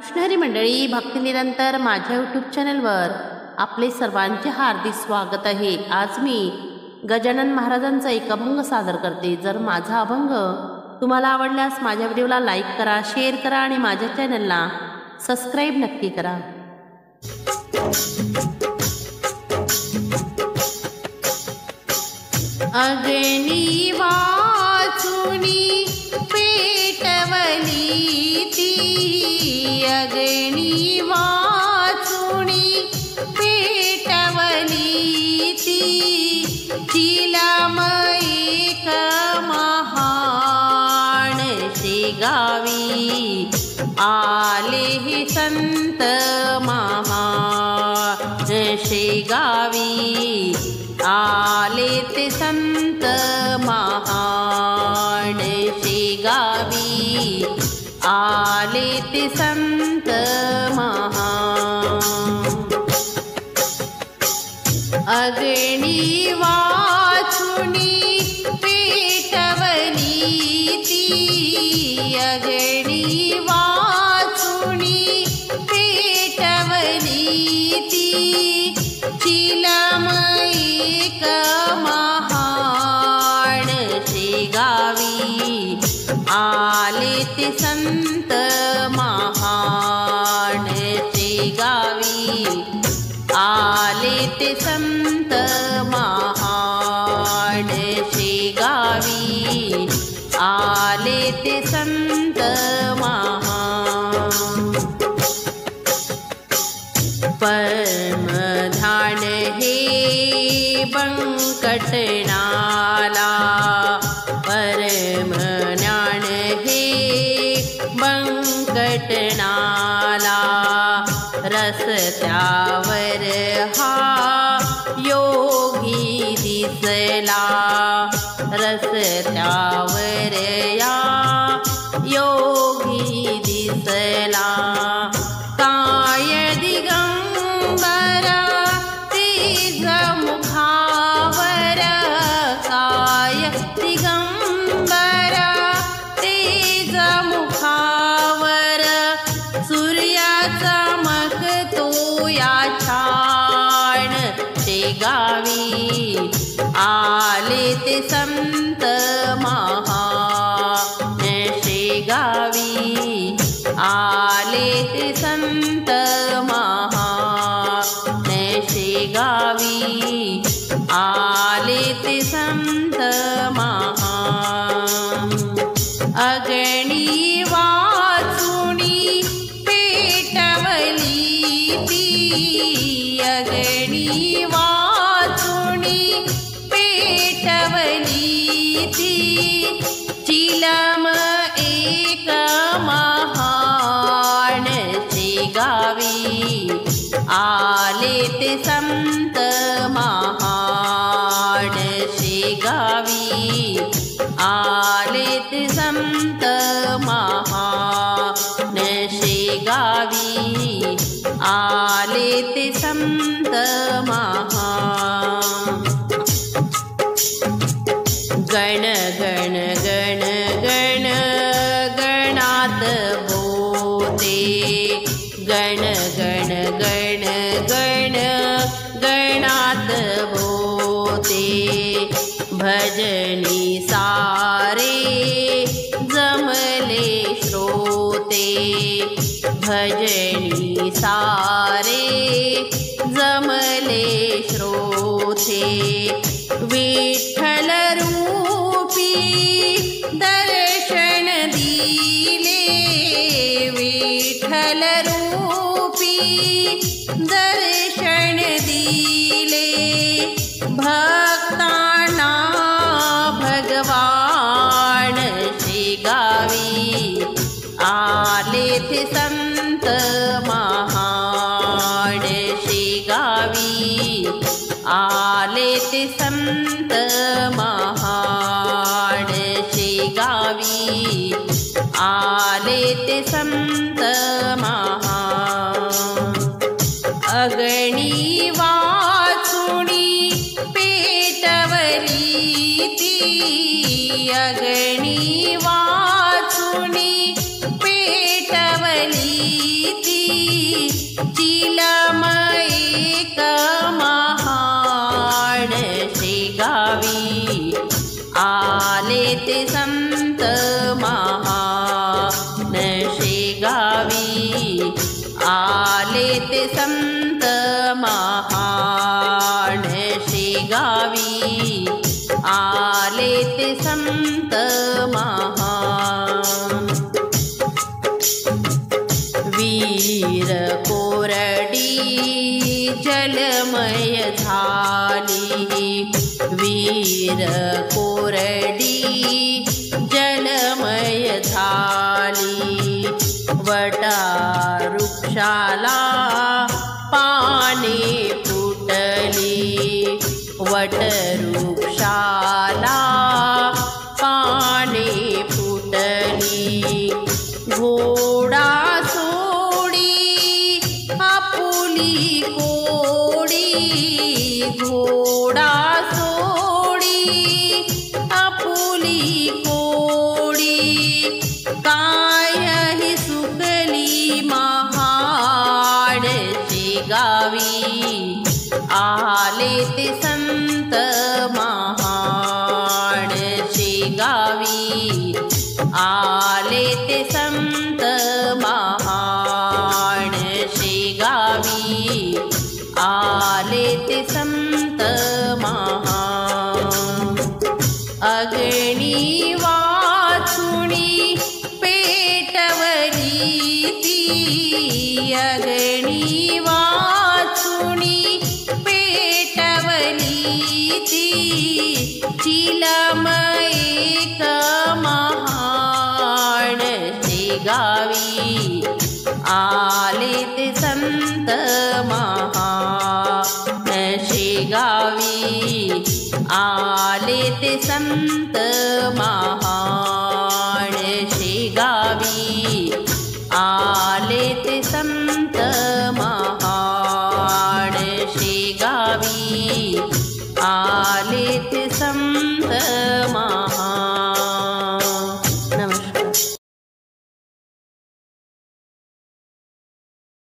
वैष्णवी मंडळी, भक्ती निरंतर माझ्या यूट्यूब चॅनलवर आपले सर्वांचे हार्दिक स्वागत आहे। आज मी गजानन महाराजांचा एक अभंग सादर करते। जर माझा अभंग तुम्हाला आवडल्यास माझ्या व्हिडिओला लाईक करा, शेअर करा आणि माझ्या चॅनलला सबस्क्राईब नक्की करा। अग्नी वाचुनी पेटवली ती, अग्नी वाचुनी पेटवली ती, चिलम एक महान शेगावी आले हे संत महान शेगावी आले ते संत महान शेगावी आले ते संत महान। अग्नी वाचुनी पेटवली ती, अग्नी वाचुनी पेटवली ती, चिलम एक महान शेगावी आले ते संत महान शेगावी आले ते संत महान शेगावी आले ते संत महान। परमध्यान हे बंकटनाला, परमज्ञान हे बंकटनाला, रस्त्यावर हा योगी दिसला, रस्त्यावर या योगी दिसला, काय दिगंबर तेज मुखावर, काय दिगंबर तेज मुखावर, सूर्याचा चमकतो या छान शेगावी आले ते संत महान शेगावी आले ते संत महान शेगावी आले ते संत महान। अग्नी वाचुनी पेटवली ती, अग्नी वाचुनी पेटवली ती, चिलम एक महान शेगावी आले ते संत महान शेगावी आले ते संत महान शेगावी आले ते संत महान। गण गण गण गण गणात बोते, गण गण गण गण गणात बोते, भजनी सारे जमले श्रोते, भजनी सारे जमले श्रोते, विठ्ठल रूपी दर्शन दिले, विठ्ठल रूपी दर्शन दिले, भक्तांना भगवान शेगावी आले ते संत महान शेगावी आले ते संत महान शेगावी आले ते संत महान। अग्नी वाचुनी पेटवली ती, अग्नी वाचुनी पेटवली गावी आले ते संत महान शेगावी आले ते संत महान वीर कोरडी जलमय झाली वीर कोरडी जलमय झाली वटा वृक्षाला पाने फुटली वट वृक्षाला पाने फुटली घोडा सोडी आपुली कोडी घोडा सोडी आपुली कोडी काय ही सुकली महाड शेगावी आले ते संत महाड शेगावी आले ते संत महाड शेगावी आले ते संत महान अग्नी वाचुनी पेटवली ती अग्नी वाचुनी पेटवली ती चिलम एक महान शेगावी आले ते संत महान शेगावी आले ते संत महान शेगावी आले ते संत महान शेगावी आले ते संत